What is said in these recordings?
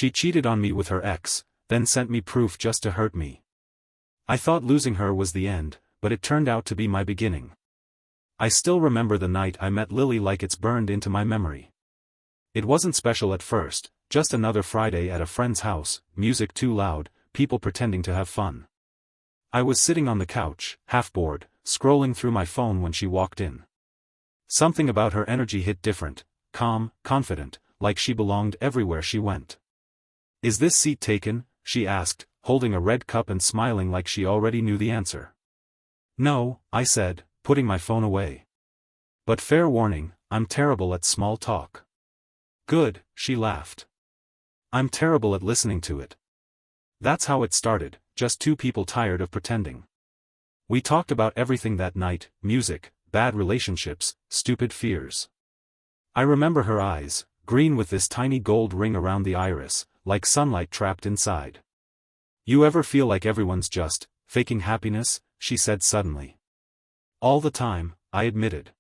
She cheated on me with her ex, then sent me proof just to hurt me. I thought losing her was the end, but it turned out to be my beginning. I still remember the night I met Lily like it's burned into my memory. It wasn't special at first, just another Friday at a friend's house, music too loud, people pretending to have fun. I was sitting on the couch, half bored, scrolling through my phone when she walked in. Something about her energy hit different, calm, confident, like she belonged everywhere she went. "Is this seat taken?" she asked, holding a red cup and smiling like she already knew the answer. "No," I said, putting my phone away. "But fair warning, I'm terrible at small talk." "Good," she laughed. "I'm terrible at listening to it." That's how it started, just two people tired of pretending. We talked about everything that night, music, bad relationships, stupid fears. I remember her eyes, green with this tiny gold ring around the iris, like sunlight trapped inside. "You ever feel like everyone's just faking happiness?" she said suddenly. "All the time," I admitted.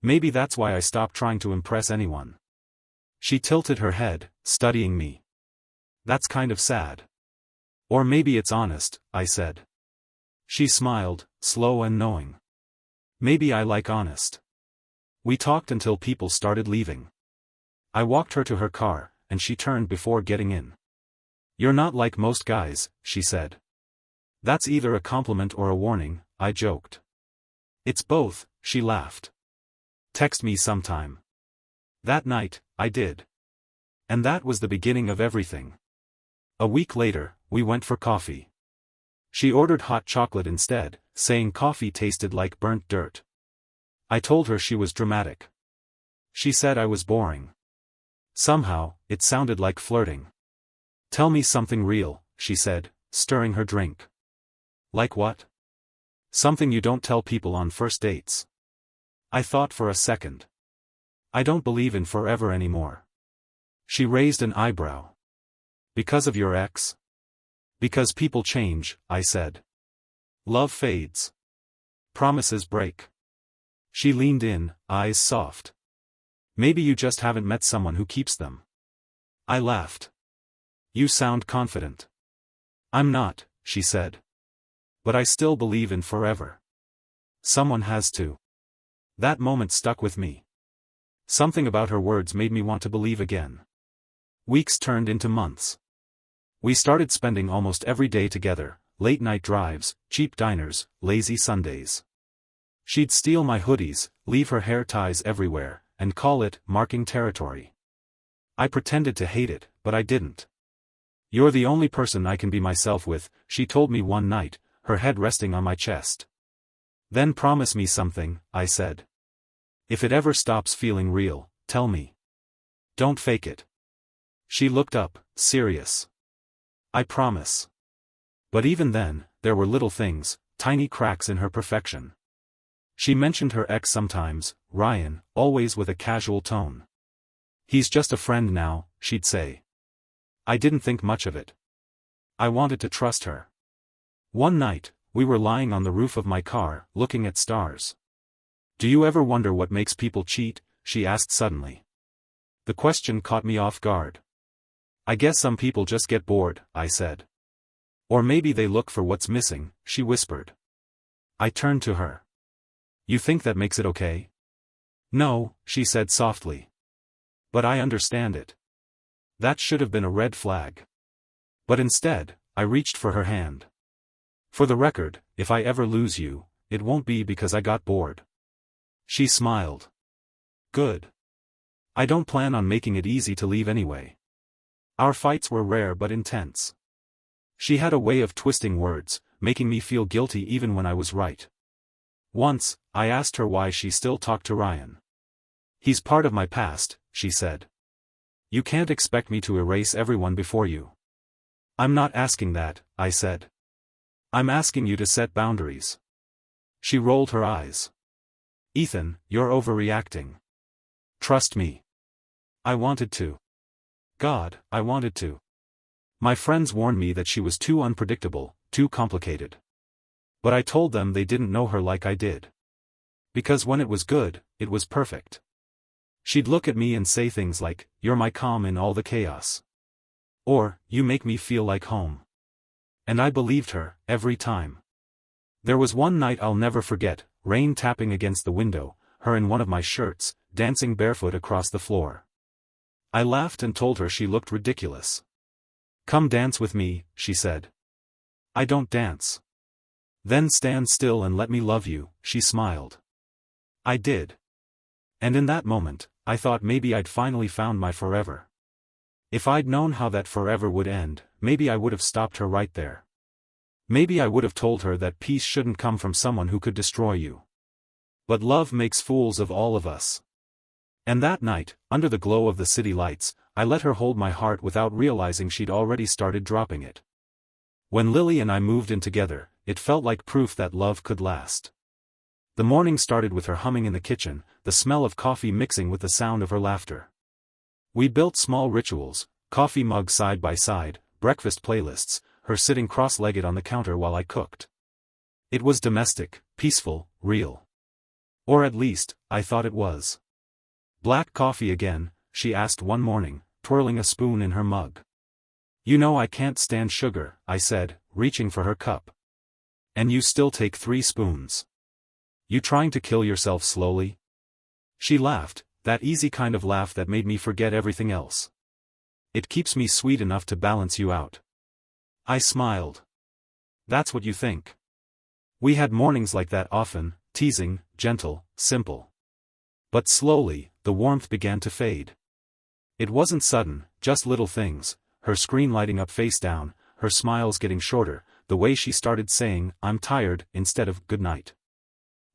"Maybe that's why I stopped trying to impress anyone." She tilted her head, studying me. "That's kind of sad." "Or maybe it's honest," I said. She smiled, slow and knowing. "Maybe I like honest." We talked until people started leaving. I walked her to her car, and she turned before getting in. "You're not like most guys," she said. "That's either a compliment or a warning," I joked. "It's both," she laughed. "Text me sometime." That night, I did. And that was the beginning of everything. A week later, we went for coffee. She ordered hot chocolate instead, saying coffee tasted like burnt dirt. I told her she was dramatic. She said I was boring. Somehow, it sounded like flirting. "Tell me something real," she said, stirring her drink. "Like what?" "Something you don't tell people on first dates." I thought for a second. "I don't believe in forever anymore." She raised an eyebrow. "Because of your ex?" "Because people change," I said. "Love fades. Promises break." She leaned in, eyes soft. "Maybe you just haven't met someone who keeps them." I laughed. "You sound confident." "I'm not," she said. "But I still believe in forever. Someone has to." That moment stuck with me. Something about her words made me want to believe again. Weeks turned into months. We started spending almost every day together, late-night drives, cheap diners, lazy Sundays. She'd steal my hoodies, leave her hair ties everywhere, and call it marking territory. I pretended to hate it, but I didn't. "You're the only person I can be myself with," she told me one night, her head resting on my chest. "Then promise me something," I said. "If it ever stops feeling real, tell me. Don't fake it." She looked up, serious. "I promise." But even then, there were little things, tiny cracks in her perfection. She mentioned her ex sometimes, Ryan, always with a casual tone. "He's just a friend now," she'd say. I didn't think much of it. I wanted to trust her. One night, we were lying on the roof of my car, looking at stars. "Do you ever wonder what makes people cheat?" she asked suddenly. The question caught me off guard. "I guess some people just get bored," I said. "Or maybe they look for what's missing," she whispered. I turned to her. "You think that makes it okay?" "No," she said softly. "But I understand it." That should have been a red flag. But instead, I reached for her hand. "For the record, if I ever lose you, it won't be because I got bored." She smiled. "Good. I don't plan on making it easy to leave anyway." Our fights were rare but intense. She had a way of twisting words, making me feel guilty even when I was right. Once, I asked her why she still talked to Ryan. "He's part of my past," she said. "You can't expect me to erase everyone before you." "I'm not asking that," I said. "I'm asking you to set boundaries." She rolled her eyes. "Ethan, you're overreacting. Trust me." I wanted to. God, I wanted to. My friends warned me that she was too unpredictable, too complicated. But I told them they didn't know her like I did. Because when it was good, it was perfect. She'd look at me and say things like, "You're my calm in all the chaos." Or, you make me feel like home. And I believed her, every time. There was one night I'll never forget, rain tapping against the window, her in one of my shirts, dancing barefoot across the floor. I laughed and told her she looked ridiculous. "Come dance with me," she said. "I don't dance." "Then stand still and let me love you," she smiled. I did. And in that moment, I thought maybe I'd finally found my forever. If I'd known how that forever would end, maybe I would have stopped her right there. Maybe I would have told her that peace shouldn't come from someone who could destroy you. But love makes fools of all of us. And that night, under the glow of the city lights, I let her hold my heart without realizing she'd already started dropping it. When Lily and I moved in together, it felt like proof that love could last. The morning started with her humming in the kitchen, the smell of coffee mixing with the sound of her laughter. We built small rituals, coffee mugs side by side, breakfast playlists, her sitting cross-legged on the counter while I cooked. It was domestic, peaceful, real. Or at least, I thought it was. "Black coffee again?" she asked one morning, twirling a spoon in her mug. "You know I can't stand sugar," I said, reaching for her cup. "And you still take 3 spoons. You trying to kill yourself slowly?" She laughed, that easy kind of laugh that made me forget everything else. "It keeps me sweet enough to balance you out." I smiled. "That's what you think." We had mornings like that often, teasing, gentle, simple. But slowly, the warmth began to fade. It wasn't sudden, just little things, her screen lighting up face down, her smiles getting shorter, the way she started saying, "I'm tired," instead of "good night."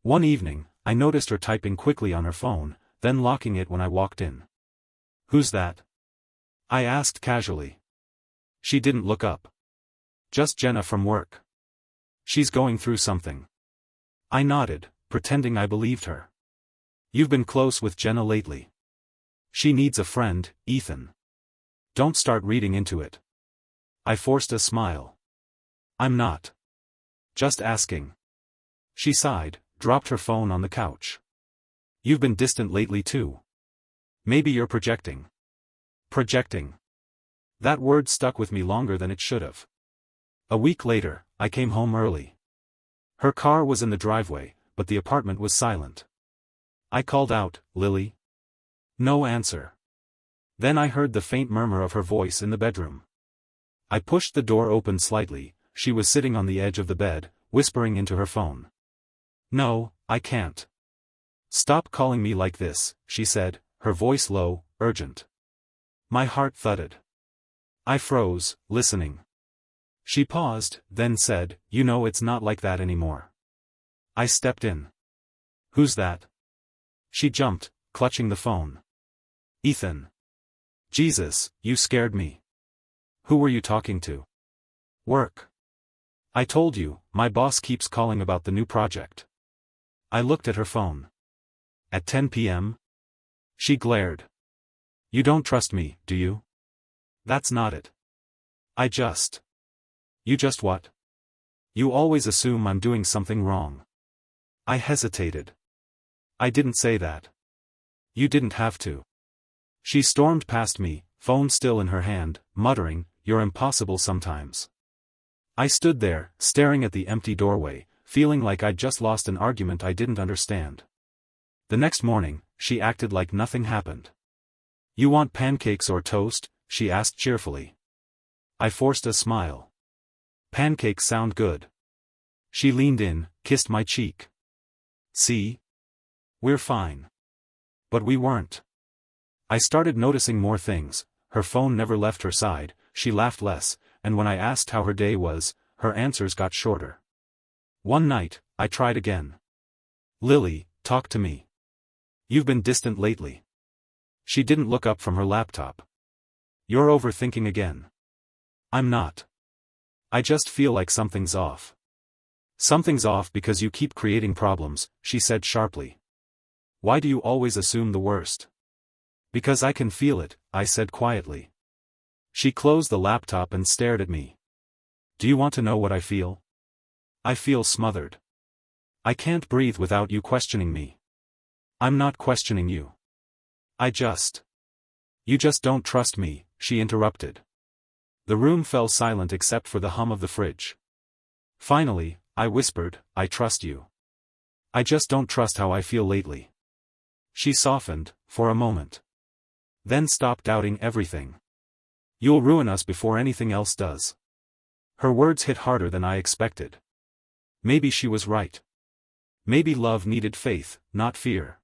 One evening, I noticed her typing quickly on her phone, then locking it when I walked in. "Who's that?" I asked casually. She didn't look up. "Just Jenna from work. She's going through something." I nodded, pretending I believed her. "You've been close with Jenna lately. She needs a friend, Ethan. Don't start reading into it." I forced a smile. "I'm not. Just asking." She sighed, dropped her phone on the couch. "You've been distant lately too. Maybe you're projecting." Projecting. That word stuck with me longer than it should have. A week later, I came home early. Her car was in the driveway, but the apartment was silent. I called out, "Lily?" No answer. Then I heard the faint murmur of her voice in the bedroom. I pushed the door open slightly. She was sitting on the edge of the bed, whispering into her phone. "No, I can't. Stop calling me like this," she said, her voice low, urgent. My heart thudded. I froze, listening. She paused, then said, "You know it's not like that anymore." I stepped in. "Who's that?" She jumped, clutching the phone. "Ethan." "Jesus, you scared me." "Who were you talking to?" "Work. I told you, my boss keeps calling about the new project." I looked at her phone. "At 10 p.m.? She glared. "You don't trust me, do you?" "That's not it. You just what? You always assume I'm doing something wrong." I hesitated. "I didn't say that." "You didn't have to." She stormed past me, phone still in her hand, muttering, "You're impossible sometimes." I stood there, staring at the empty doorway, feeling like I'd just lost an argument I didn't understand. The next morning, she acted like nothing happened. "You want pancakes or toast?" she asked cheerfully. I forced a smile. "Pancakes sound good." She leaned in, kissed my cheek. "See? We're fine." But we weren't. I started noticing more things. Her phone never left her side, she laughed less, and when I asked how her day was, her answers got shorter. One night, I tried again. "Lily, talk to me. You've been distant lately." She didn't look up from her laptop. "You're overthinking again." "I'm not. I just feel like something's off." "Something's off because you keep creating problems," she said sharply. "Why do you always assume the worst?" "Because I can feel it," I said quietly. She closed the laptop and stared at me. "Do you want to know what I feel?" "I feel smothered. I can't breathe without you questioning me." "I'm not questioning you. You just don't trust me," she interrupted. The room fell silent except for the hum of the fridge. Finally, I whispered, I trust you. I just don't trust how I feel lately. She softened, for a moment. Then stopped doubting everything. You'll ruin us before anything else does. Her words hit harder than I expected. Maybe she was right. Maybe love needed faith, not fear.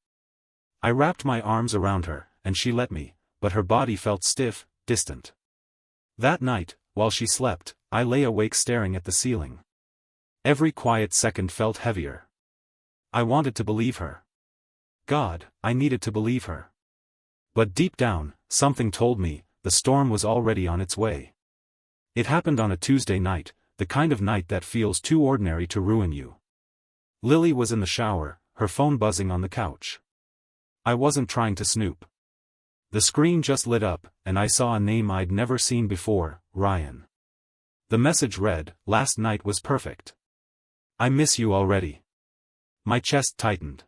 I wrapped my arms around her, and she let me, but her body felt stiff, distant. That night, while she slept, I lay awake staring at the ceiling. Every quiet second felt heavier. I wanted to believe her. God, I needed to believe her. But deep down, something told me, the storm was already on its way. It happened on a Tuesday night, the kind of night that feels too ordinary to ruin you. Lily was in the shower, her phone buzzing on the couch. I wasn't trying to snoop. The screen just lit up, and I saw a name I'd never seen before, Ryan. The message read, "Last night was perfect. I miss you already." My chest tightened.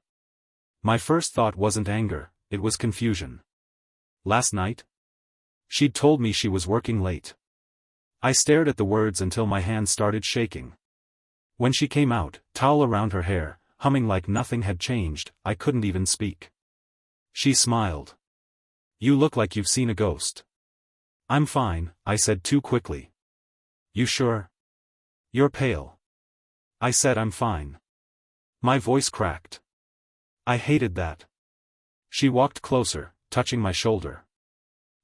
My first thought wasn't anger, it was confusion. Last night? She'd told me she was working late. I stared at the words until my hands started shaking. When she came out, towel around her hair, humming like nothing had changed, I couldn't even speak. She smiled. "You look like you've seen a ghost." "I'm fine," I said too quickly. "You sure?" "You're pale." I said I'm fine. My voice cracked. I hated that. She walked closer, touching my shoulder.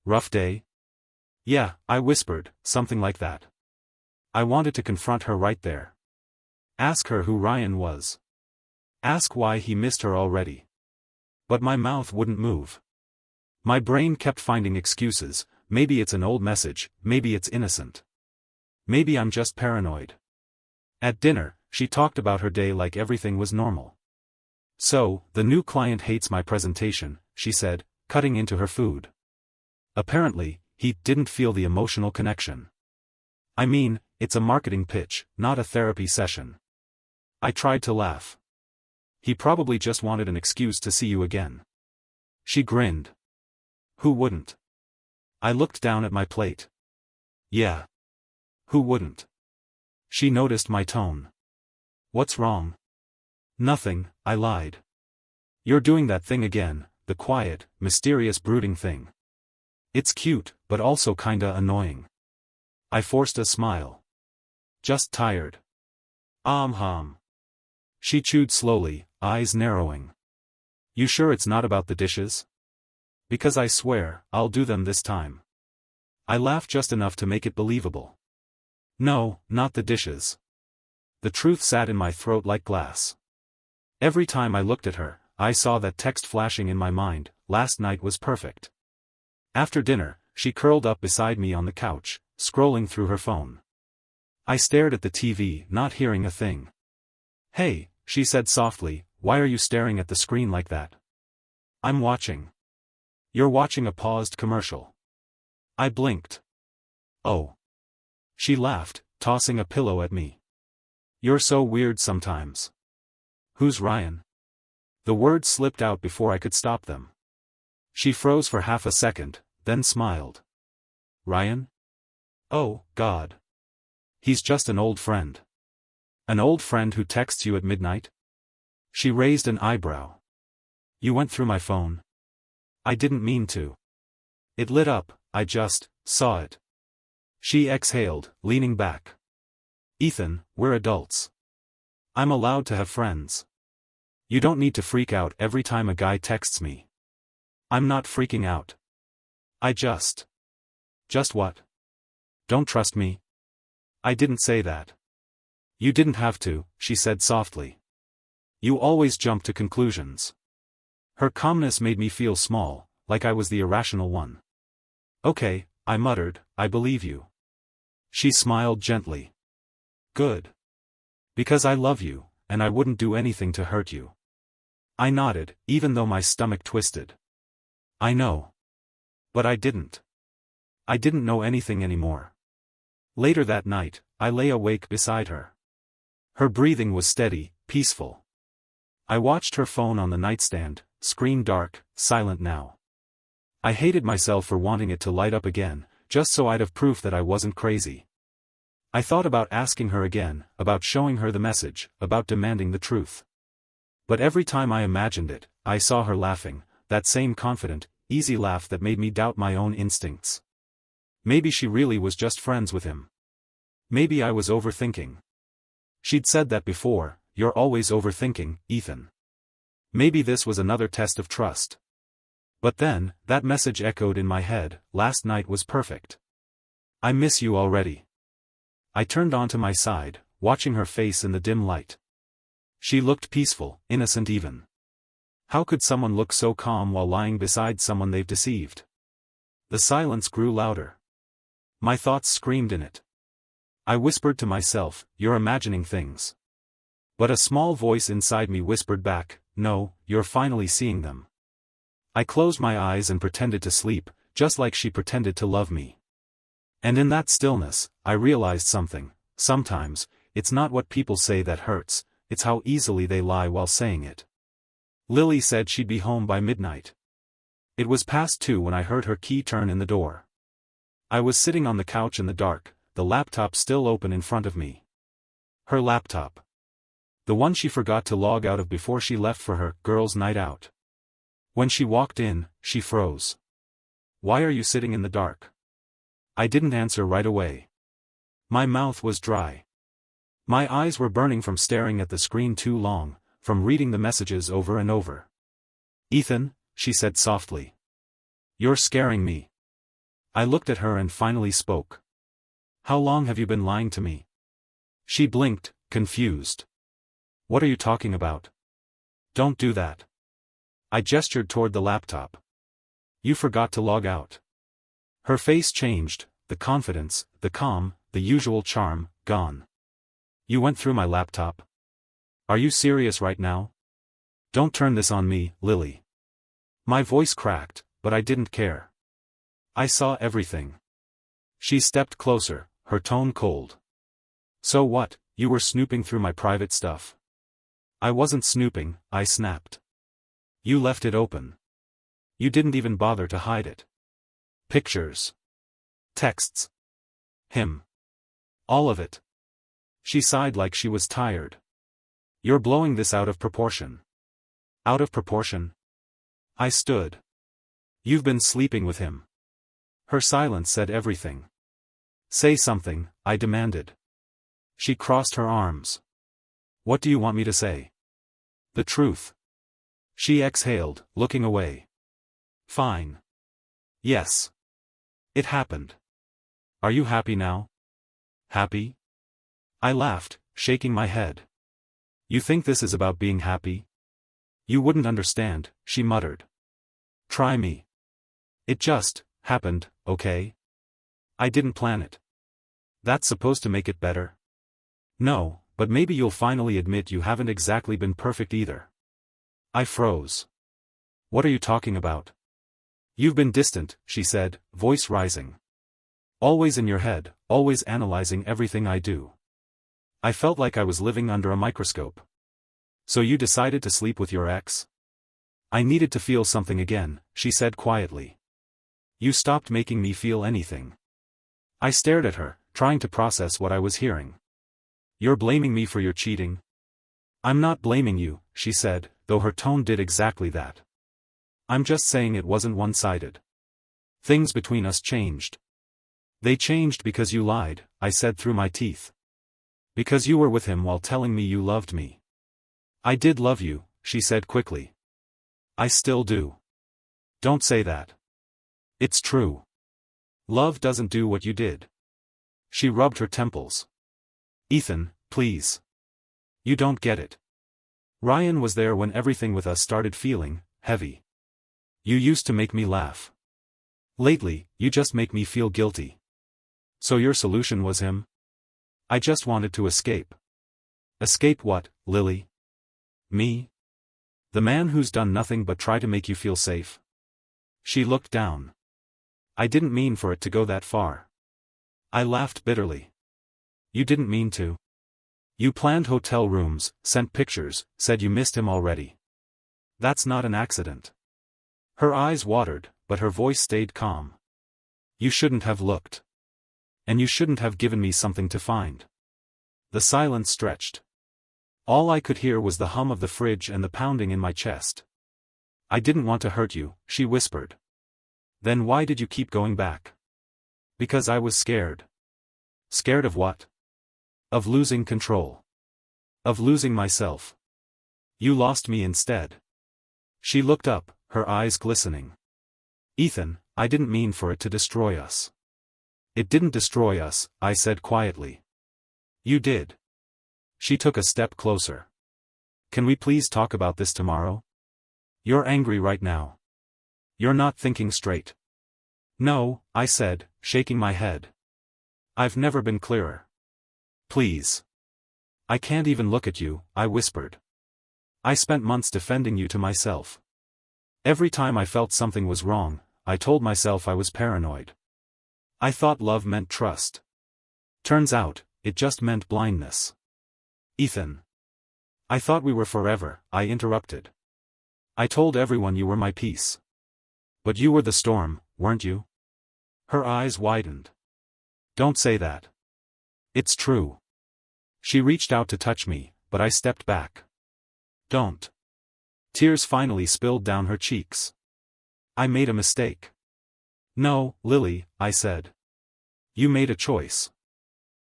"Rough day?" "Yeah," I whispered, something like that. I wanted to confront her right there. Ask her who Ryan was. Ask why he missed her already. But my mouth wouldn't move. My brain kept finding excuses, maybe it's an old message, maybe it's innocent. Maybe I'm just paranoid. At dinner, she talked about her day like everything was normal. "So, the new client hates my presentation," she said, cutting into her food. Apparently, he didn't feel the emotional connection. I mean, it's a marketing pitch, not a therapy session. I tried to laugh. He probably just wanted an excuse to see you again. She grinned. Who wouldn't? I looked down at my plate. Yeah. Who wouldn't? She noticed my tone. What's wrong? Nothing, I lied. You're doing that thing again, the quiet, mysterious brooding thing. It's cute, but also kinda annoying. I forced a smile. Just tired. Hum. She chewed slowly, eyes narrowing. You sure it's not about the dishes? Because I swear, I'll do them this time. I laughed just enough to make it believable. No, not the dishes. The truth sat in my throat like glass. Every time I looked at her, I saw that text flashing in my mind, last night was perfect. After dinner, she curled up beside me on the couch, scrolling through her phone. I stared at the TV, not hearing a thing. Hey, she said softly, why are you staring at the screen like that? I'm watching. You're watching a paused commercial. I blinked. Oh. She laughed, tossing a pillow at me. You're so weird sometimes. Who's Ryan? The words slipped out before I could stop them. She froze for half a second, then smiled. Ryan? Oh, God. He's just an old friend. An old friend who texts you at midnight? She raised an eyebrow. You went through my phone. I didn't mean to. It lit up, I just saw it. She exhaled, leaning back. Ethan, we're adults. I'm allowed to have friends. You don't need to freak out every time a guy texts me. I'm not freaking out. I just. Just what? Don't trust me? I didn't say that. You didn't have to, she said softly. You always jump to conclusions. Her calmness made me feel small, like I was the irrational one. Okay, I muttered, I believe you. She smiled gently. Good. Because I love you, and I wouldn't do anything to hurt you. I nodded, even though my stomach twisted. I know. But I didn't. I didn't know anything anymore. Later that night, I lay awake beside her. Her breathing was steady, peaceful. I watched her phone on the nightstand, screen dark, silent now. I hated myself for wanting it to light up again, just so I'd have proof that I wasn't crazy. I thought about asking her again, about showing her the message, about demanding the truth. But every time I imagined it, I saw her laughing, that same confident, easy laugh that made me doubt my own instincts. Maybe she really was just friends with him. Maybe I was overthinking. She'd said that before, "You're always overthinking, Ethan." Maybe this was another test of trust. But then, that message echoed in my head, "Last night was perfect. I miss you already." I turned onto my side, watching her face in the dim light. She looked peaceful, innocent even. How could someone look so calm while lying beside someone they've deceived? The silence grew louder. My thoughts screamed in it. I whispered to myself, "You're imagining things." But a small voice inside me whispered back, "No, you're finally seeing them." I closed my eyes and pretended to sleep, just like she pretended to love me. And in that stillness, I realized something. Sometimes, it's not what people say that hurts, it's how easily they lie while saying it. Lily said she'd be home by midnight. It was past 2 when I heard her key turn in the door. I was sitting on the couch in the dark, the laptop still open in front of me. Her laptop. The one she forgot to log out of before she left for her girls' night out. When she walked in, she froze. "Why are you sitting in the dark?" I didn't answer right away. My mouth was dry. My eyes were burning from staring at the screen too long, from reading the messages over and over. "Ethan," she said softly. "You're scaring me." I looked at her and finally spoke. "How long have you been lying to me?" She blinked, confused. "What are you talking about? Don't do that." I gestured toward the laptop. "You forgot to log out." Her face changed, the confidence, the calm, the usual charm, gone. "You went through my laptop? Are you serious right now? Don't turn this on me, Lily." My voice cracked, but I didn't care. I saw everything. She stepped closer, her tone cold. "So what, you were snooping through my private stuff?" "I wasn't snooping," I snapped. "You left it open. You didn't even bother to hide it. Pictures. Texts. Him. All of it." She sighed like she was tired. "You're blowing this out of proportion." "Out of proportion?" I stood. "You've been sleeping with him." Her silence said everything. "Say something," I demanded. She crossed her arms. "What do you want me to say?" "The truth." She exhaled, looking away. "Fine. Yes. It happened. Are you happy now?" "Happy?" I laughed, shaking my head. "You think this is about being happy?" "You wouldn't understand," she muttered. "Try me. It just happened, okay? I didn't plan it. That's supposed to make it better?" "No, but maybe you'll finally admit you haven't exactly been perfect either." I froze. "What are you talking about?" "You've been distant," she said, voice rising. "Always in your head, always analyzing everything I do." I felt like I was living under a microscope. "So you decided to sleep with your ex?" "I needed to feel something again," she said quietly. "You stopped making me feel anything." I stared at her, trying to process what I was hearing. "You're blaming me for your cheating?" "I'm not blaming you," she said, though her tone did exactly that. "I'm just saying it wasn't one-sided. Things between us changed." "They changed because you lied," I said through my teeth. "Because you were with him while telling me you loved me." "I did love you," she said quickly. "I still do. Don't say that. It's true. Love doesn't do what you did." She rubbed her temples. "Ethan, please. You don't get it. Ryan was there when everything with us started feeling heavy. You used to make me laugh. Lately, you just make me feel guilty. So your solution was him?" "I just wanted to escape." "Escape what, Lily? Me? The man who's done nothing but try to make you feel safe?" She looked down. "I didn't mean for it to go that far." I laughed bitterly. "You didn't mean to. You planned hotel rooms, sent pictures, said you missed him already. That's not an accident." Her eyes watered, but her voice stayed calm. You shouldn't have looked. And you shouldn't have given me something to find. The silence stretched. All I could hear was the hum of the fridge and the pounding in my chest. I didn't want to hurt you, she whispered. Then why did you keep going back? Because I was scared. Scared of what? Of losing control. Of losing myself. You lost me instead. She looked up, her eyes glistening. Ethan, I didn't mean for it to destroy us. It didn't destroy us, I said quietly. You did. She took a step closer. Can we please talk about this tomorrow? You're angry right now. You're not thinking straight. No, I said, shaking my head. I've never been clearer. Please. I can't even look at you, I whispered. I spent months defending you to myself. Every time I felt something was wrong, I told myself I was paranoid. I thought love meant trust. Turns out, it just meant blindness. Ethan. I thought we were forever, I interrupted. I told everyone you were my peace. But you were the storm, weren't you? Her eyes widened. Don't say that. It's true. She reached out to touch me, but I stepped back. Don't. Tears finally spilled down her cheeks. I made a mistake. No, Lily, I said. You made a choice.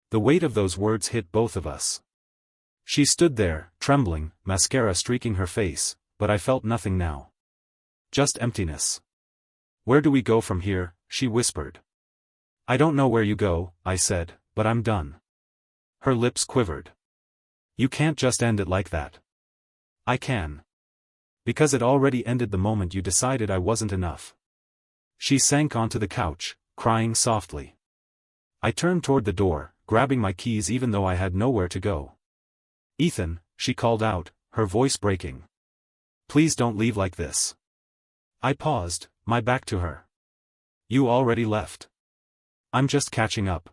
The weight of those words hit both of us. She stood there, trembling, mascara streaking her face, but I felt nothing now. Just emptiness. Where do we go from here? She whispered. I don't know where you go, I said, but I'm done. Her lips quivered. You can't just end it like that. I can. Because it already ended the moment you decided I wasn't enough. She sank onto the couch, crying softly. I turned toward the door, grabbing my keys even though I had nowhere to go. Ethan, she called out, her voice breaking. Please don't leave like this. I paused, my back to her. You already left. I'm just catching up.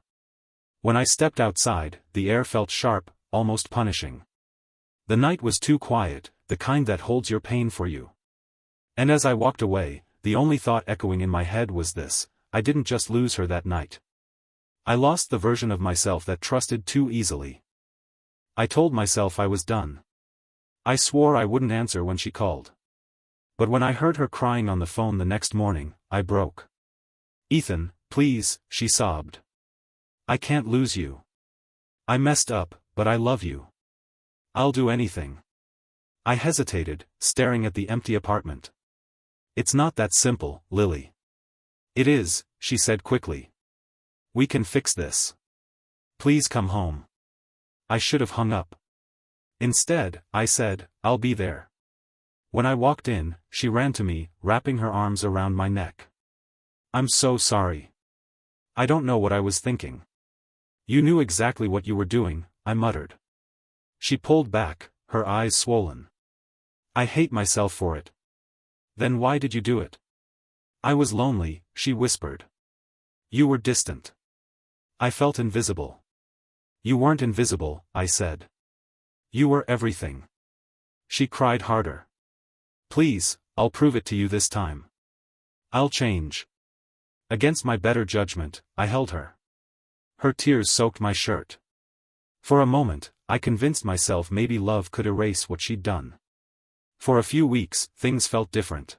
When I stepped outside, the air felt sharp, almost punishing. The night was too quiet, the kind that holds your pain for you. And as I walked away, the only thought echoing in my head was this: I didn't just lose her that night. I lost the version of myself that trusted too easily. I told myself I was done. I swore I wouldn't answer when she called. But when I heard her crying on the phone the next morning, I broke. Ethan, please, she sobbed. I can't lose you. I messed up, but I love you. I'll do anything. I hesitated, staring at the empty apartment. It's not that simple, Lily. It is, she said quickly. We can fix this. Please come home. I should have hung up. Instead, I said, I'll be there. When I walked in, she ran to me, wrapping her arms around my neck. I'm so sorry. I don't know what I was thinking. You knew exactly what you were doing, I muttered. She pulled back, her eyes swollen. I hate myself for it. Then why did you do it? I was lonely, she whispered. You were distant. I felt invisible. You weren't invisible, I said. You were everything. She cried harder. Please, I'll prove it to you this time. I'll change. Against my better judgment, I held her. Her tears soaked my shirt. For a moment, I convinced myself maybe love could erase what she'd done. For a few weeks, things felt different.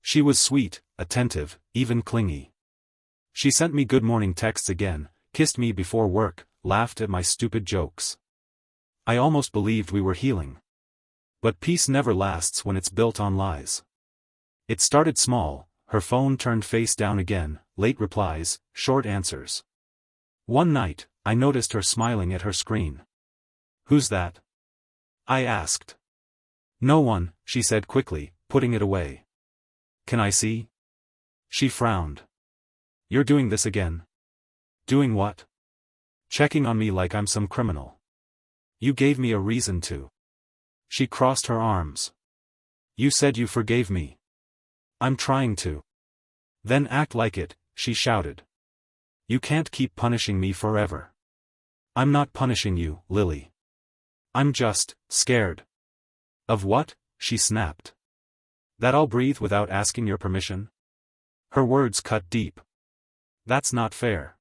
She was sweet, attentive, even clingy. She sent me good morning texts again, kissed me before work, laughed at my stupid jokes. I almost believed we were healing. But peace never lasts when it's built on lies. It started small, her phone turned face down again, late replies, short answers. One night, I noticed her smiling at her screen. Who's that? I asked. No one, she said quickly, putting it away. Can I see? She frowned. You're doing this again? Doing what? Checking on me like I'm some criminal. You gave me a reason to. She crossed her arms. You said you forgave me. I'm trying to. Then act like it, she shouted. You can't keep punishing me forever. I'm not punishing you, Lily. I'm just scared. Of what? She snapped. That I'll breathe without asking your permission? Her words cut deep. That's not fair.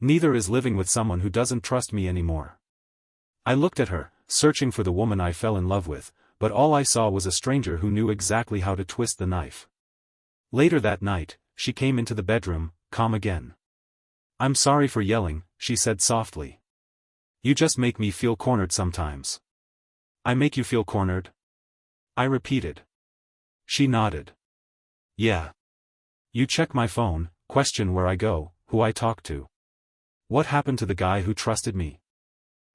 Neither is living with someone who doesn't trust me anymore. I looked at her, searching for the woman I fell in love with, but all I saw was a stranger who knew exactly how to twist the knife. Later that night, she came into the bedroom, calm again. "I'm sorry for yelling," she said softly. "You just make me feel cornered sometimes." "I make you feel cornered?" I repeated. She nodded. "Yeah. You check my phone, question where I go, who I talk to. What happened to the guy who trusted me?"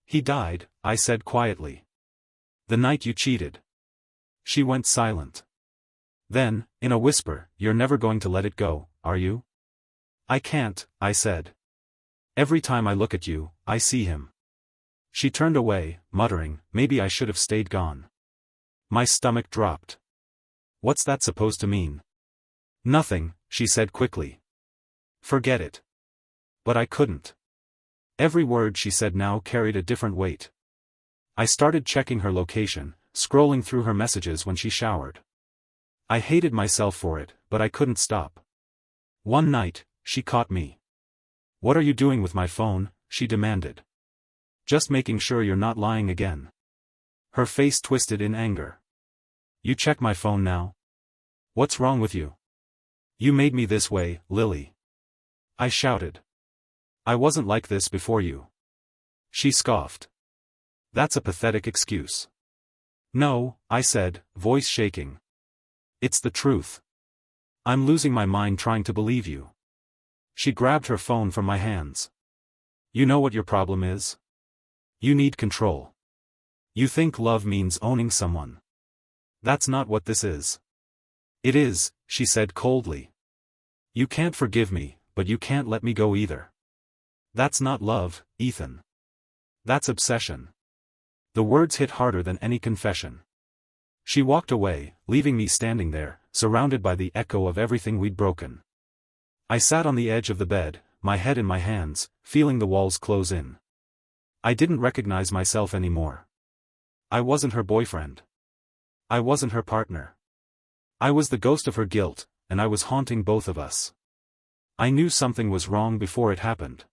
"He died," I said quietly. "The night you cheated." She went silent. Then, in a whisper, "You're never going to let it go, are you?" "I can't," I said. "Every time I look at you, I see him." She turned away, muttering, "Maybe I should have stayed gone." My stomach dropped. "What's that supposed to mean?" "Nothing," she said quickly. "Forget it." But I couldn't. Every word she said now carried a different weight. I started checking her location, scrolling through her messages when she showered. I hated myself for it, but I couldn't stop. One night, she caught me. "What are you doing with my phone?" she demanded. "Just making sure you're not lying again." Her face twisted in anger. "You check my phone now? What's wrong with you? You made me this way, Lily." I shouted. "I wasn't like this before you." She scoffed. "That's a pathetic excuse." "No," I said, voice shaking. "It's the truth. I'm losing my mind trying to believe you." She grabbed her phone from my hands. "You know what your problem is? You need control. You think love means owning someone. That's not what this is." "It is," she said coldly. "You can't forgive me, but you can't let me go either. That's not love, Ethan. That's obsession." The words hit harder than any confession. She walked away, leaving me standing there, surrounded by the echo of everything we'd broken. I sat on the edge of the bed, my head in my hands, feeling the walls close in. I didn't recognize myself anymore. I wasn't her boyfriend. I wasn't her partner. I was the ghost of her guilt, and I was haunting both of us. I knew something was wrong before it happened.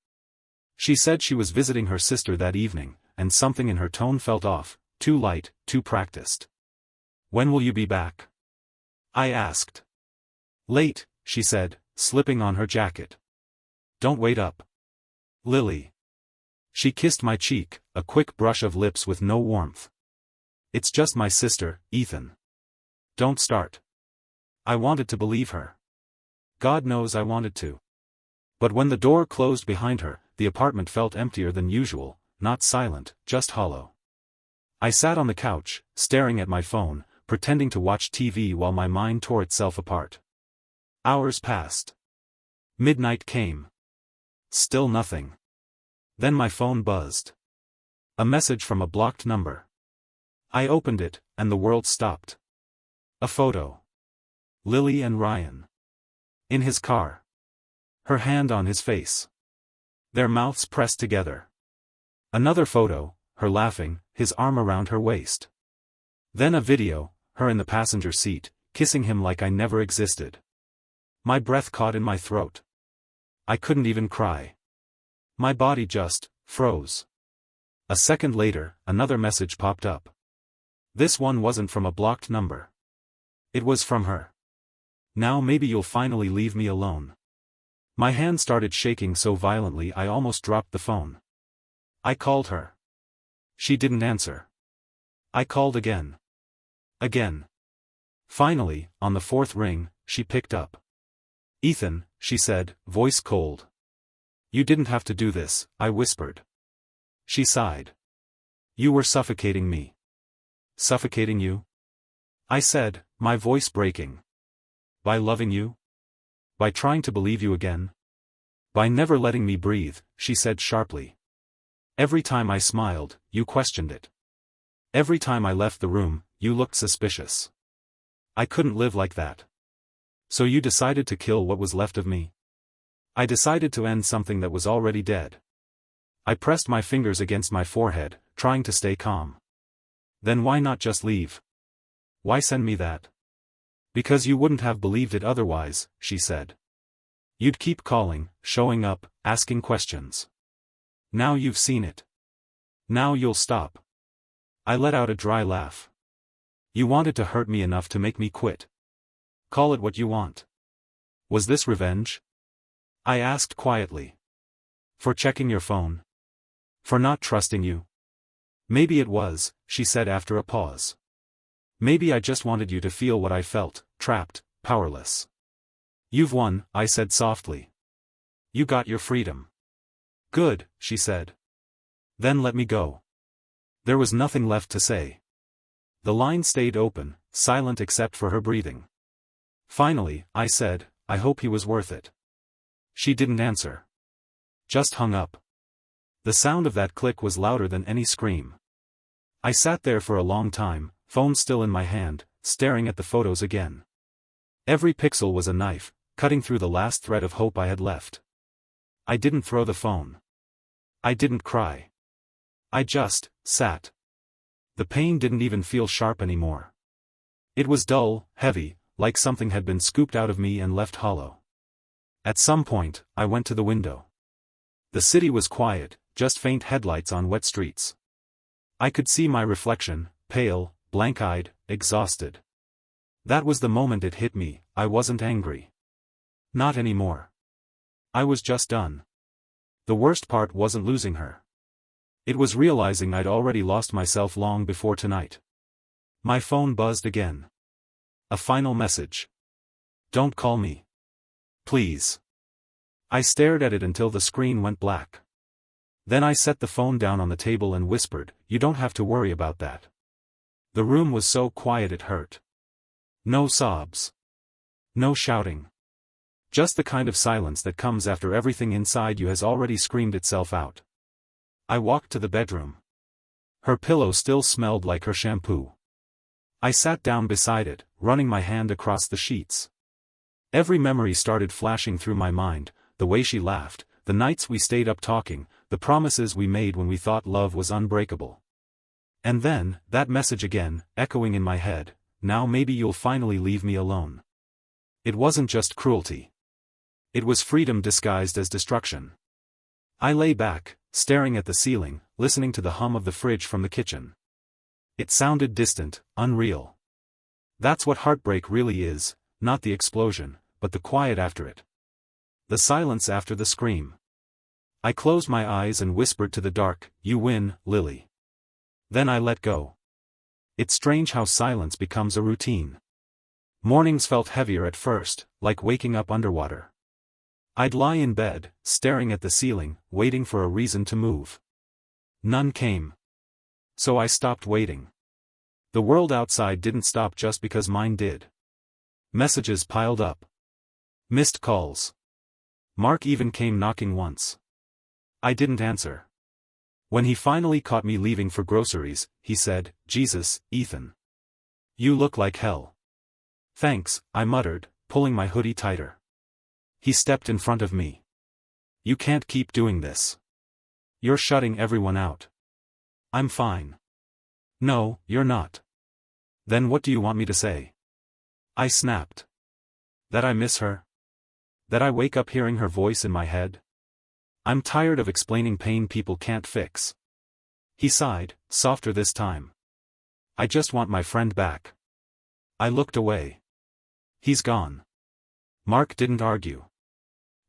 She said she was visiting her sister that evening, and something in her tone felt off, too light, too practiced. "When will you be back?" I asked. "Late," she said, slipping on her jacket. "Don't wait up. Lily." She kissed my cheek, a quick brush of lips with no warmth. "It's just my sister, Ethan. Don't start." I wanted to believe her. God knows I wanted to. But when the door closed behind her, the apartment felt emptier than usual, not silent, just hollow. I sat on the couch, staring at my phone, pretending to watch TV while my mind tore itself apart. Hours passed. Midnight came. Still nothing. Then my phone buzzed. A message from a blocked number. I opened it, and the world stopped. A photo. Lily and Ryan. In his car. Her hand on his face. Their mouths pressed together. Another photo, her laughing, his arm around her waist. Then a video, her in the passenger seat, kissing him like I never existed. My breath caught in my throat. I couldn't even cry. My body just froze. A second later, another message popped up. This one wasn't from a blocked number. It was from her. "Now maybe you'll finally leave me alone." My hand started shaking so violently I almost dropped the phone. I called her. She didn't answer. I called again. Again. Finally, on the fourth ring, she picked up. "Ethan," she said, voice cold. "You didn't have to do this," I whispered. She sighed. "You were suffocating me." "Suffocating you?" I said, my voice breaking. "By loving you? By trying to believe you again? By never letting me breathe," she said sharply. "Every time I smiled, you questioned it. Every time I left the room, you looked suspicious. I couldn't live like that. So you decided to kill what was left of me?" "I decided to end something that was already dead." I pressed my fingers against my forehead, trying to stay calm. "Then why not just leave? Why send me that?" "Because you wouldn't have believed it otherwise," she said. You'd keep calling, showing up, asking questions. Now you've seen it. Now you'll stop. I let out a dry laugh. You wanted to hurt me enough to make me quit. Call it what you want. Was this revenge? I asked quietly. For checking your phone? For not trusting you? Maybe it was, she said after a pause. Maybe I just wanted you to feel what I felt, trapped, powerless. You've won, I said softly. You got your freedom. Good, she said. Then let me go. There was nothing left to say. The line stayed open, silent except for her breathing. Finally, I said, I hope he was worth it. She didn't answer. Just hung up. The sound of that click was louder than any scream. I sat there for a long time, phone still in my hand, staring at the photos again. Every pixel was a knife, cutting through the last thread of hope I had left. I didn't throw the phone. I didn't cry. I just sat. The pain didn't even feel sharp anymore. It was dull, heavy, like something had been scooped out of me and left hollow. At some point, I went to the window. The city was quiet, just faint headlights on wet streets. I could see my reflection, pale, blank-eyed, exhausted. That was the moment it hit me, I wasn't angry. Not anymore. I was just done. The worst part wasn't losing her. It was realizing I'd already lost myself long before tonight. My phone buzzed again. A final message. Don't call me. Please. I stared at it until the screen went black. Then I set the phone down on the table and whispered, "You don't have to worry about that." The room was so quiet it hurt. No sobs. No shouting. Just the kind of silence that comes after everything inside you has already screamed itself out. I walked to the bedroom. Her pillow still smelled like her shampoo. I sat down beside it, running my hand across the sheets. Every memory started flashing through my mind, the way she laughed, the nights we stayed up talking, the promises we made when we thought love was unbreakable. And then, that message again, echoing in my head, "Now maybe you'll finally leave me alone." It wasn't just cruelty. It was freedom disguised as destruction. I lay back, staring at the ceiling, listening to the hum of the fridge from the kitchen. It sounded distant, unreal. That's what heartbreak really is, not the explosion, but the quiet after it. The silence after the scream. I closed my eyes and whispered to the dark, "You win, Lily." Then I let go. It's strange how silence becomes a routine. Mornings felt heavier at first, like waking up underwater. I'd lie in bed, staring at the ceiling, waiting for a reason to move. None came. So I stopped waiting. The world outside didn't stop just because mine did. Messages piled up. Missed calls. Mark even came knocking once. I didn't answer. When he finally caught me leaving for groceries, he said, "Jesus, Ethan. You look like hell." "Thanks," I muttered, pulling my hoodie tighter. He stepped in front of me. "You can't keep doing this. You're shutting everyone out." "I'm fine." "No, you're not." "Then what do you want me to say?" I snapped. That I miss her? That I wake up hearing her voice in my head? I'm tired of explaining pain people can't fix. He sighed, softer this time. "I just want my friend back." I looked away. "He's gone." Mark didn't argue.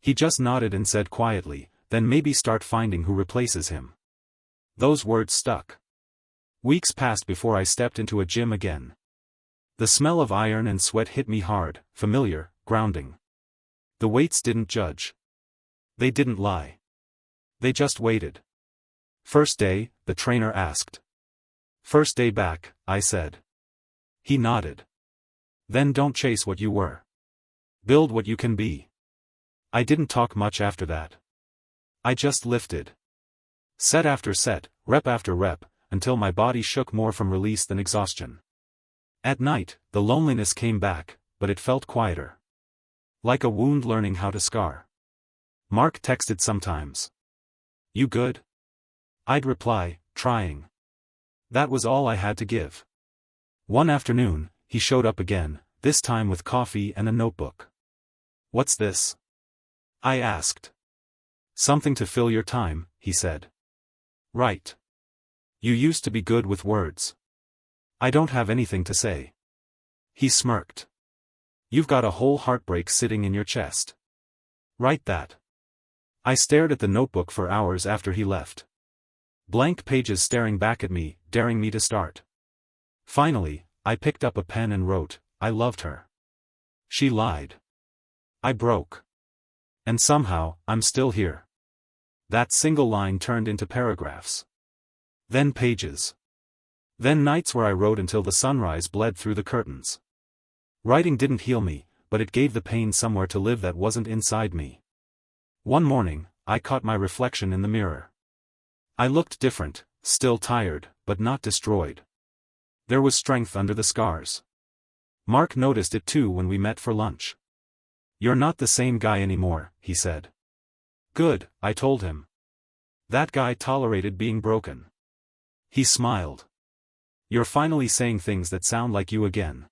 He just nodded and said quietly, "Then maybe start finding who replaces him." Those words stuck. Weeks passed before I stepped into a gym again. The smell of iron and sweat hit me hard, familiar, grounding. The weights didn't judge. They didn't lie. They just waited. "First day?" the trainer asked. "First day back," I said. He nodded. "Then don't chase what you were. Build what you can be." I didn't talk much after that. I just lifted. Set after set, rep after rep, until my body shook more from release than exhaustion. At night, the loneliness came back, but it felt quieter. Like a wound learning how to scar. Mark texted sometimes. "You good?" I'd reply, trying. That was all I had to give. One afternoon, he showed up again, this time with coffee and a notebook. "What's this?" I asked. Something to fill your time, he said. Right. You used to be good with words. I don't have anything to say. He smirked. You've got a whole heartbreak sitting in your chest. Write that. I stared at the notebook for hours after he left. Blank pages staring back at me, daring me to start. Finally, I picked up a pen and wrote, I loved her. She lied. I broke. And somehow, I'm still here. That single line turned into paragraphs. Then pages. Then nights where I wrote until the sunrise bled through the curtains. Writing didn't heal me, but it gave the pain somewhere to live that wasn't inside me. One morning, I caught my reflection in the mirror. I looked different, still tired, but not destroyed. There was strength under the scars. Mark noticed it too when we met for lunch. You're not the same guy anymore, he said. Good, I told him. That guy tolerated being broken. He smiled. You're finally saying things that sound like you again.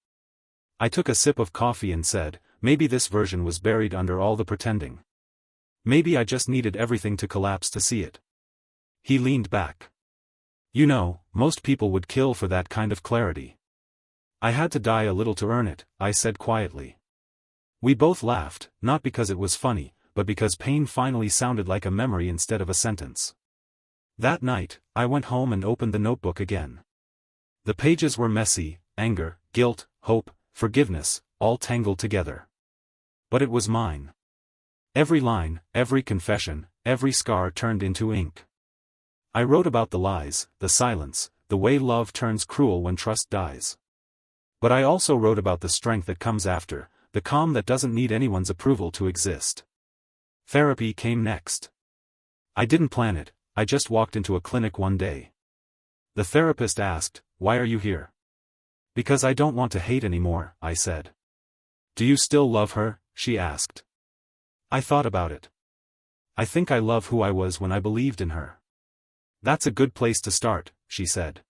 I took a sip of coffee and said, maybe this version was buried under all the pretending. Maybe I just needed everything to collapse to see it. He leaned back. You know, most people would kill for that kind of clarity. I had to die a little to earn it, I said quietly. We both laughed, not because it was funny, but because pain finally sounded like a memory instead of a sentence. That night, I went home and opened the notebook again. The pages were messy, anger, guilt, hope, forgiveness, all tangled together. But it was mine. Every line, every confession, every scar turned into ink. I wrote about the lies, the silence, the way love turns cruel when trust dies. But I also wrote about the strength that comes after, the calm that doesn't need anyone's approval to exist. Therapy came next. I didn't plan it, I just walked into a clinic one day. The therapist asked, "Why are you here?" "Because I don't want to hate anymore," I said. "Do you still love her?" she asked. I thought about it. I think I love who I was when I believed in her. "That's a good place to start," she said.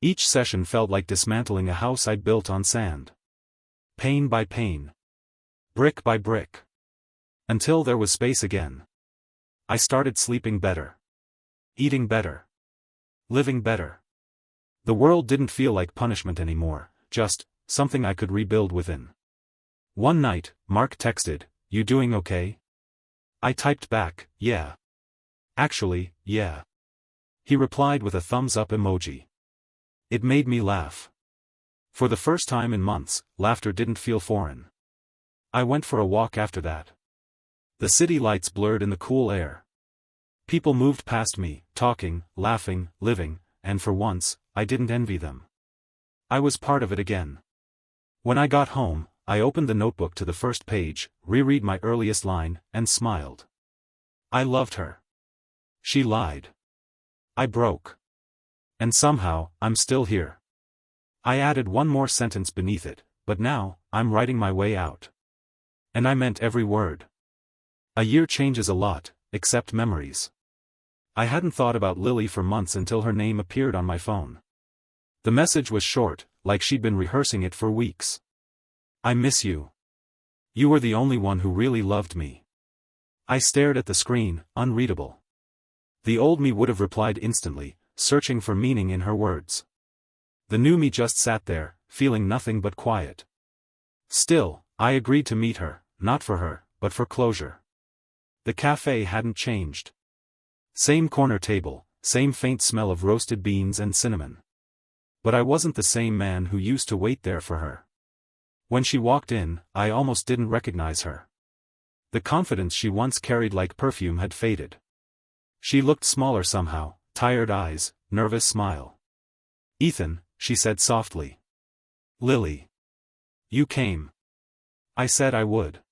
Each session felt like dismantling a house I'd built on sand. Pain by pain. Brick by brick. Until there was space again. I started sleeping better. Eating better. Living better. The world didn't feel like punishment anymore, just something I could rebuild within. One night, Mark texted, "You doing okay?" I typed back, "Yeah. Actually, yeah." He replied with a thumbs up emoji. It made me laugh. For the first time in months, laughter didn't feel foreign. I went for a walk after that. The city lights blurred in the cool air. People moved past me, talking, laughing, living, and for once, I didn't envy them. I was part of it again. When I got home, I opened the notebook to the first page, reread my earliest line, and smiled. I loved her. She lied. I broke. And somehow, I'm still here. I added one more sentence beneath it, but now, I'm writing my way out. And I meant every word. A year changes a lot, except memories. I hadn't thought about Lily for months until her name appeared on my phone. The message was short, like she'd been rehearsing it for weeks. "I miss you. You were the only one who really loved me." I stared at the screen, unreadable. The old me would have replied instantly, searching for meaning in her words. The new me just sat there, feeling nothing but quiet. Still, I agreed to meet her, not for her, but for closure. The cafe hadn't changed. Same corner table, same faint smell of roasted beans and cinnamon. But I wasn't the same man who used to wait there for her. When she walked in, I almost didn't recognize her. The confidence she once carried like perfume had faded. She looked smaller somehow, tired eyes, nervous smile. "Ethan," she said softly. "Lily. You came." I said I would.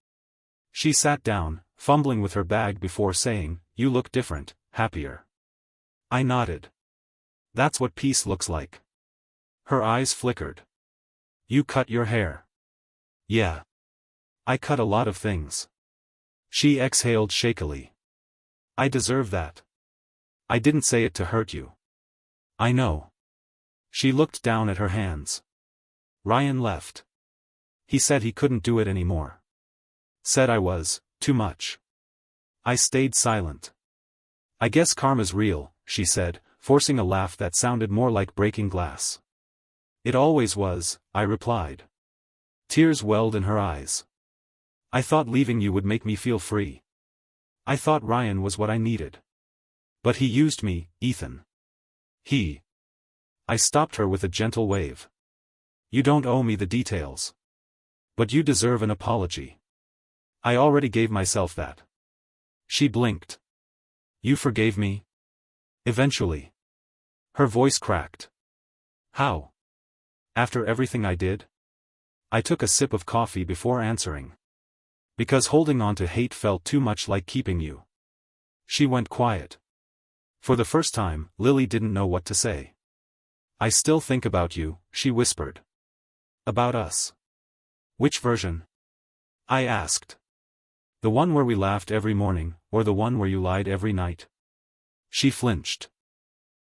She sat down, fumbling with her bag before saying, "You look different, happier." I nodded. "That's what peace looks like." Her eyes flickered. "You cut your hair." "Yeah. I cut a lot of things." She exhaled shakily. "I deserve that. I didn't say it to hurt you." "I know." She looked down at her hands. "Ryan left. He said he couldn't do it anymore. Said I was too much." I stayed silent. I guess karma's real, she said, forcing a laugh that sounded more like breaking glass. It always was, I replied. Tears welled in her eyes. I thought leaving you would make me feel free. I thought Ryan was what I needed. But he used me, Ethan. He. I stopped her with a gentle wave. You don't owe me the details. But you deserve an apology. I already gave myself that. She blinked. You forgave me? Eventually. Her voice cracked. How? After everything I did? I took a sip of coffee before answering. Because holding on to hate felt too much like keeping you. She went quiet. For the first time, Lily didn't know what to say. I still think about you, she whispered. About us. Which version? I asked. The one where we laughed every morning, or the one where you lied every night? She flinched.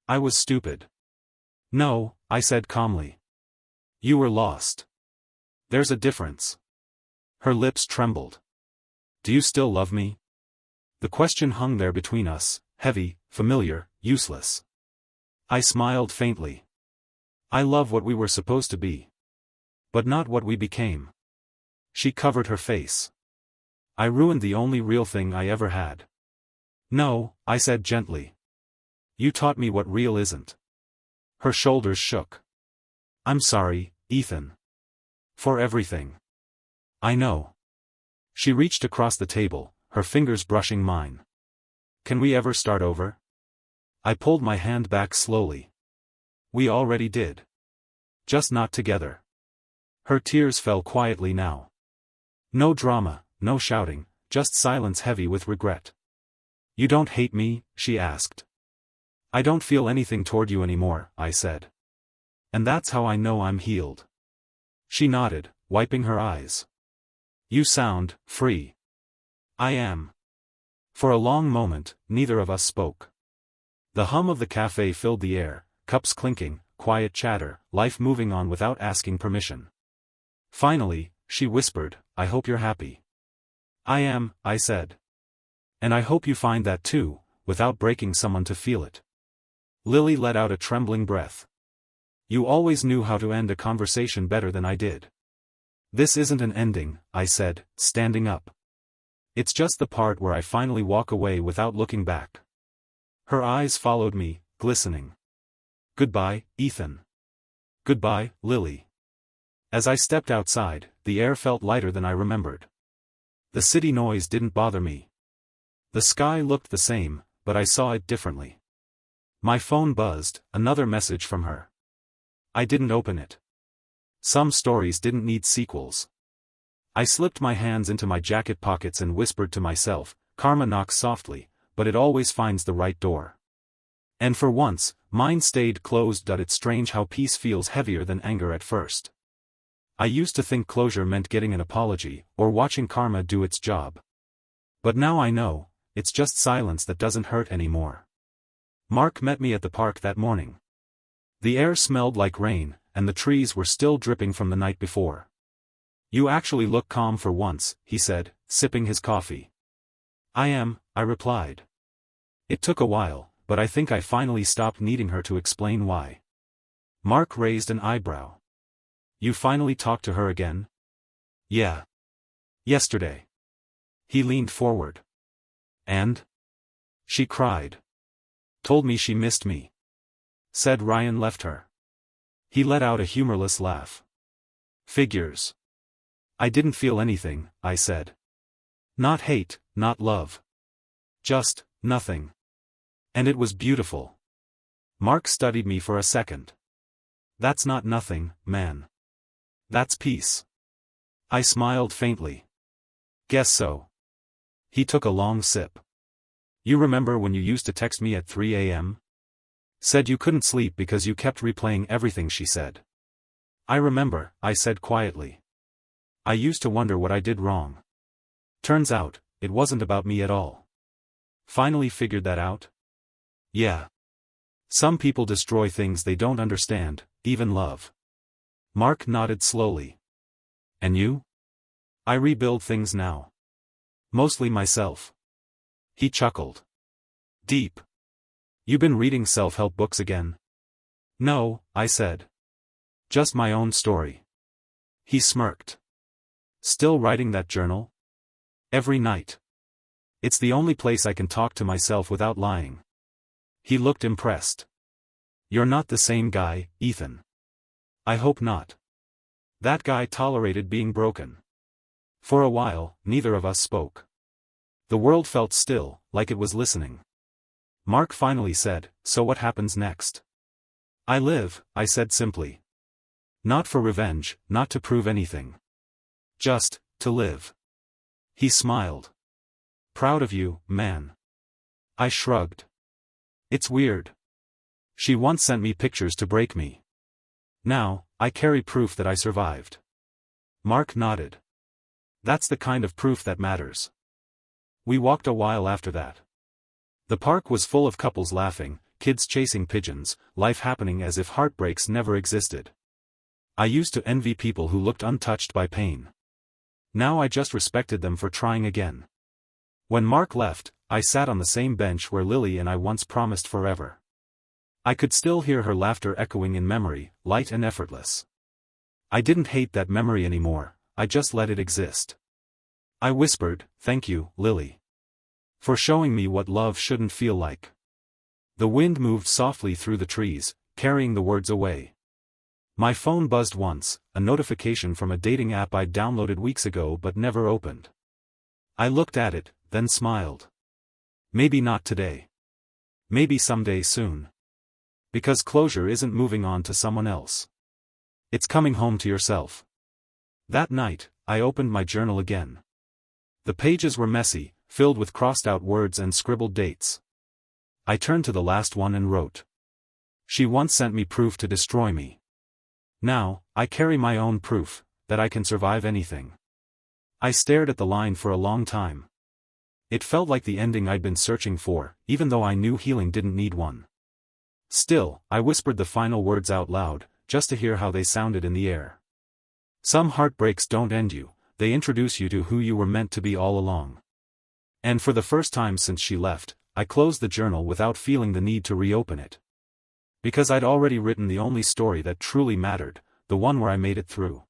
I was stupid. No, I said calmly. You were lost. There's a difference. Her lips trembled. Do you still love me? The question hung there between us, heavy, familiar, useless. I smiled faintly. I love what we were supposed to be. But not what we became. She covered her face. I ruined the only real thing I ever had. No, I said gently. You taught me what real isn't. Her shoulders shook. I'm sorry, Ethan. For everything. I know. She reached across the table, her fingers brushing mine. Can we ever start over? I pulled my hand back slowly. We already did. Just not together. Her tears fell quietly now. No drama, no shouting, just silence heavy with regret. You don't hate me? She asked. I don't feel anything toward you anymore, I said. And that's how I know I'm healed. She nodded, wiping her eyes. You sound free. I am. For a long moment, neither of us spoke. The hum of the cafe filled the air, cups clinking, quiet chatter, life moving on without asking permission. Finally, she whispered, I hope you're happy. I am, I said. And I hope you find that too, without breaking someone to feel it. Lily let out a trembling breath. You always knew how to end a conversation better than I did. This isn't an ending, I said, standing up. It's just the part where I finally walk away without looking back. Her eyes followed me, glistening. Goodbye, Ethan. Goodbye, Lily. As I stepped outside, the air felt lighter than I remembered. The city noise didn't bother me. The sky looked the same, but I saw it differently. My phone buzzed, another message from her. I didn't open it. Some stories didn't need sequels. I slipped my hands into my jacket pockets and whispered to myself, karma knocks softly, but it always finds the right door. And for once, mine stayed closed. It's strange how peace feels heavier than anger at first. I used to think closure meant getting an apology, or watching karma do its job. But now I know, it's just silence that doesn't hurt anymore. Mark met me at the park that morning. The air smelled like rain, and the trees were still dripping from the night before. You actually look calm for once, he said, sipping his coffee. I am, I replied. It took a while, but I think I finally stopped needing her to explain why. Mark raised an eyebrow. You finally talked to her again? Yeah. Yesterday. He leaned forward. And? She cried. Told me she missed me. Said Ryan left her. He let out a humorless laugh. Figures. I didn't feel anything, I said. Not hate, not love. Just, nothing. And it was beautiful. Mark studied me for a second. That's not nothing, man. That's peace. I smiled faintly. Guess so. He took a long sip. You remember when you used to text me at 3 a.m.? Said you couldn't sleep because you kept replaying everything she said. I remember, I said quietly. I used to wonder what I did wrong. Turns out, it wasn't about me at all. Finally figured that out? Yeah. Some people destroy things they don't understand, even love. Mark nodded slowly. And you? I rebuild things now. Mostly myself. He chuckled. Deep. You been reading self-help books again? No, I said. Just my own story. He smirked. Still writing that journal? Every night. It's the only place I can talk to myself without lying. He looked impressed. You're not the same guy, Ethan. I hope not. That guy tolerated being broken. For a while, neither of us spoke. The world felt still, like it was listening. Mark finally said, "So what happens next?" "I live," I said simply. Not for revenge, not to prove anything. Just, to live. He smiled. Proud of you, man. I shrugged. It's weird. She once sent me pictures to break me. Now, I carry proof that I survived. Mark nodded. That's the kind of proof that matters. We walked a while after that. The park was full of couples laughing, kids chasing pigeons, life happening as if heartbreaks never existed. I used to envy people who looked untouched by pain. Now I just respected them for trying again. When Mark left, I sat on the same bench where Lily and I once promised forever. I could still hear her laughter echoing in memory, light and effortless. I didn't hate that memory anymore, I just let it exist. I whispered, "Thank you, Lily. For showing me what love shouldn't feel like." The wind moved softly through the trees, carrying the words away. My phone buzzed once, a notification from a dating app I'd downloaded weeks ago but never opened. I looked at it, then smiled. Maybe not today. Maybe someday soon. Because closure isn't moving on to someone else. It's coming home to yourself. That night, I opened my journal again. The pages were messy, filled with crossed-out words and scribbled dates. I turned to the last one and wrote. She once sent me proof to destroy me. Now, I carry my own proof, that I can survive anything. I stared at the line for a long time. It felt like the ending I'd been searching for, even though I knew healing didn't need one. Still, I whispered the final words out loud, just to hear how they sounded in the air. Some heartbreaks don't end you, they introduce you to who you were meant to be all along. And for the first time since she left, I closed the journal without feeling the need to reopen it. Because I'd already written the only story that truly mattered, the one where I made it through.